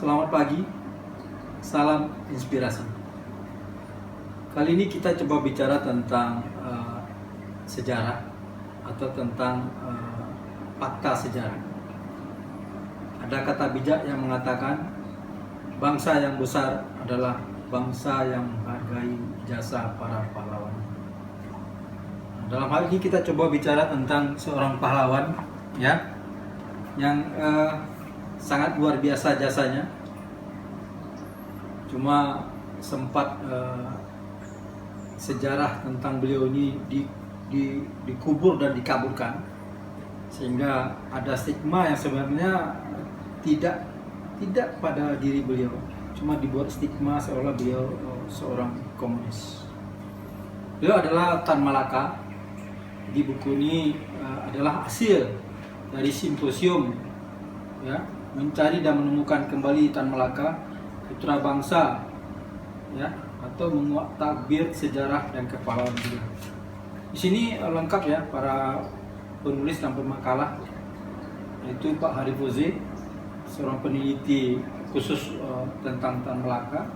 selamat pagi, salam inspirasi. Kali ini kita coba bicara tentang sejarah atau tentang fakta sejarah. Ada kata bijak yang mengatakan bangsa yang besar adalah bangsa yang menghargai jasa para pahlawan. Dalam hal ini kita coba bicara tentang seorang pahlawan ya, yang sangat luar biasa jasanya. Cuma sempat sejarah tentang beliau ini dikubur dan dikaburkan, sehingga ada stigma yang sebenarnya tidak pada diri beliau, cuma dibuat stigma seolah beliau seorang komunis. Beliau adalah Tan Malaka. Di buku ini adalah hasil dari simposium ya, mencari dan menemukan kembali Tan Malaka, putra bangsa ya, atau menguak takbir sejarah dan kepahlawanan beliau. Di sini lengkap ya para penulis dan pemakalah, yaitu Pak Harif Oze, seorang peneliti khusus tentang Tan Malaka.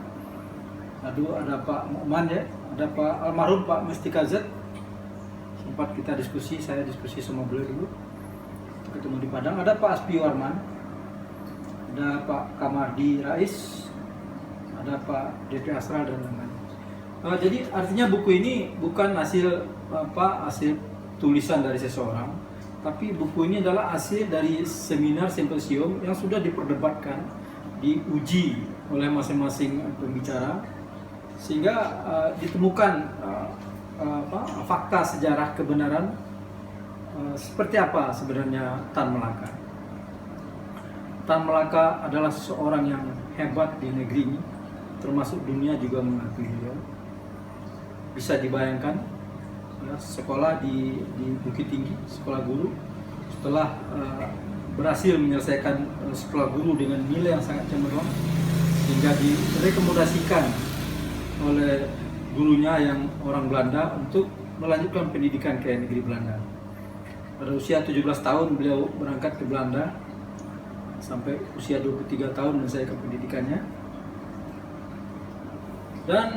Lalu ada Pak Mu'man ya, ada Pak almarhum Pak Mustika Z. Sempat kita diskusi, saya diskusi sama beliau dulu, ketemu di Padang. Ada Pak Aspi Warman, ada Pak Kamardi Rais, ada Pak DP Asral dan lain-lain. Jadi artinya buku ini bukan hasil hasil tulisan dari seseorang, tapi buku ini adalah hasil dari seminar simposium yang sudah diperdebatkan, diuji oleh masing-masing pembicara, sehingga ditemukan fakta sejarah kebenaran seperti apa sebenarnya Tan Malaka. Tan Malaka adalah seseorang yang hebat di negeri ini, termasuk dunia juga mengakui beliau. Bisa dibayangkan ya, sekolah di Bukit Tinggi, sekolah guru. Setelah berhasil menyelesaikan sekolah guru dengan nilai yang sangat cemerlang, hingga direkomendasikan oleh gurunya yang orang Belanda untuk melanjutkan pendidikan ke negeri Belanda. Pada usia 17 tahun beliau berangkat ke Belanda, sampai usia 23 tahun menyelesaikan pendidikannya. Dan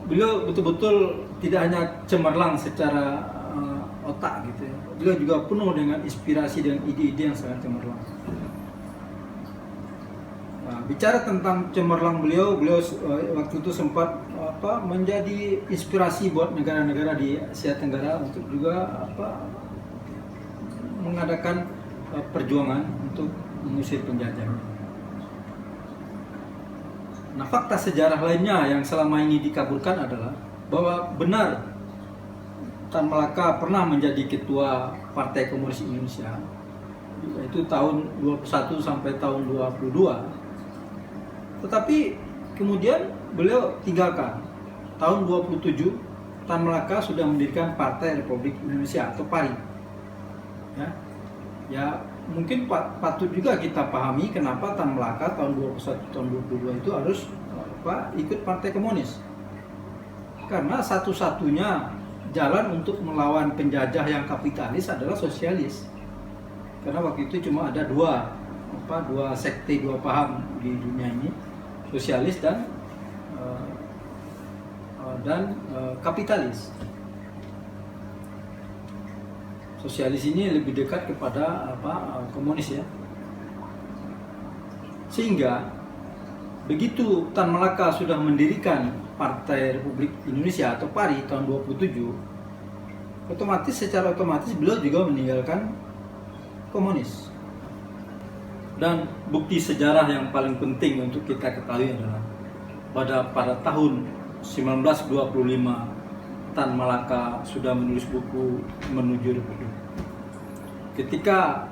beliau betul-betul tidak hanya cemerlang secara otak gitu ya. Beliau juga penuh dengan inspirasi dan ide-ide yang sangat cemerlang. Nah, bicara tentang cemerlang beliau waktu itu sempat menjadi inspirasi buat negara-negara di Asia Tenggara untuk juga mengadakan perjuangan untuk mengusir penjajah. Nah, fakta sejarah lainnya yang selama ini dikaburkan adalah bahwa benar Tan Malaka pernah menjadi ketua Partai Komunis Indonesia, yaitu tahun 21 sampai tahun 22. Tetapi kemudian beliau tinggalkan. Tahun 27 Tan Malaka sudah mendirikan Partai Republik Indonesia atau PARI. Ya mungkin patut juga kita pahami kenapa Tan Malaka tahun 21 tahun 22 itu harus ikut Partai Komunis. Karena satu-satunya jalan untuk melawan penjajah yang kapitalis adalah sosialis. Karena waktu itu cuma ada dua sekte, dua paham di dunia ini, sosialis dan kapitalis. Sosialis ini lebih dekat kepada komunis ya. Sehingga begitu Tan Malaka sudah mendirikan Partai Republik Indonesia atau PARI tahun 27, secara otomatis beliau juga meninggalkan komunis. Dan bukti sejarah yang paling penting untuk kita ketahui adalah pada tahun 1925 Tan Malaka sudah menulis buku Menuju Republik. Ketika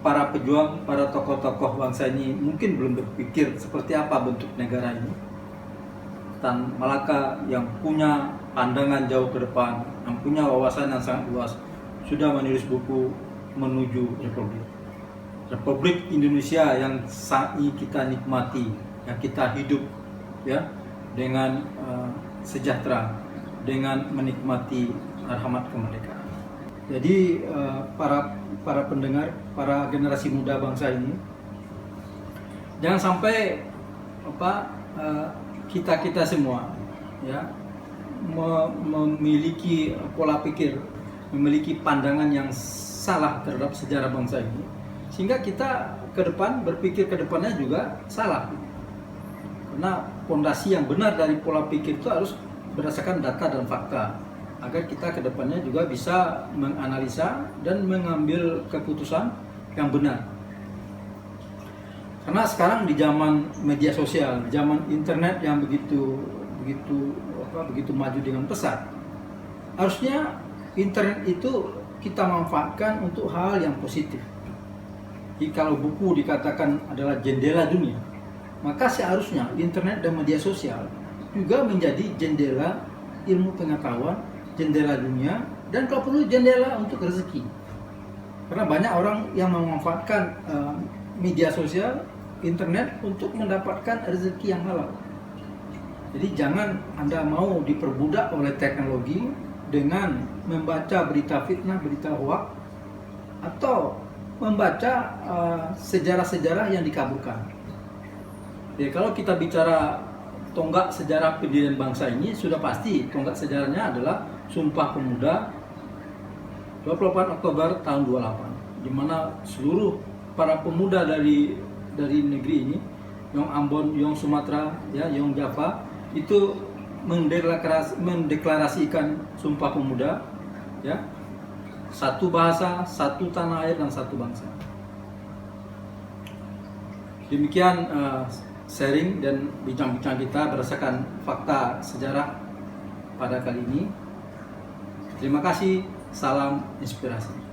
para pejuang, para tokoh-tokoh bangsa ini mungkin belum berpikir seperti apa bentuk negara ini, Tan Malaka yang punya pandangan jauh ke depan, yang punya wawasan yang sangat luas, sudah menulis buku Menuju Republik. Republik Indonesia yang saat ini kita nikmati, yang kita hidup ya dengan sejahtera, dengan menikmati rahmat kemerdekaan. Jadi para pendengar, para generasi muda bangsa ini, jangan sampai kita semua ya memiliki pola pikir, memiliki pandangan yang salah terhadap sejarah bangsa ini, sehingga kita ke depan berpikir ke depannya juga salah. Karena fondasi yang benar dari pola pikir itu harus berdasarkan data dan fakta, agar kita ke depannya juga bisa menganalisa dan mengambil keputusan yang benar. Karena sekarang di zaman media sosial, di zaman internet yang begitu maju dengan pesat, harusnya internet itu kita manfaatkan untuk hal yang positif. Jadi kalau buku dikatakan adalah jendela dunia, maka seharusnya internet dan media sosial juga menjadi jendela ilmu pengetahuan, jendela dunia, dan kalau perlu jendela untuk rezeki. Karena banyak orang yang memanfaatkan media sosial, internet untuk mendapatkan rezeki yang halal. Jadi jangan Anda mau diperbudak oleh teknologi dengan membaca berita fitnah, berita hoax, atau membaca sejarah-sejarah yang dikaburkan. Jadi kalau kita bicara tonggak sejarah pendirian bangsa ini, sudah pasti tonggak sejarahnya adalah Sumpah Pemuda 28 Oktober tahun 28, di mana seluruh para pemuda dari negeri ini, Yong Ambon, Yong Sumatera, ya, Yong Java, itu mendeklarasikan Sumpah Pemuda, ya, satu bahasa, satu tanah air, dan satu bangsa. Demikian sharing dan bincang-bincang kita berdasarkan fakta sejarah pada kali ini. Terima kasih, salam inspirasi.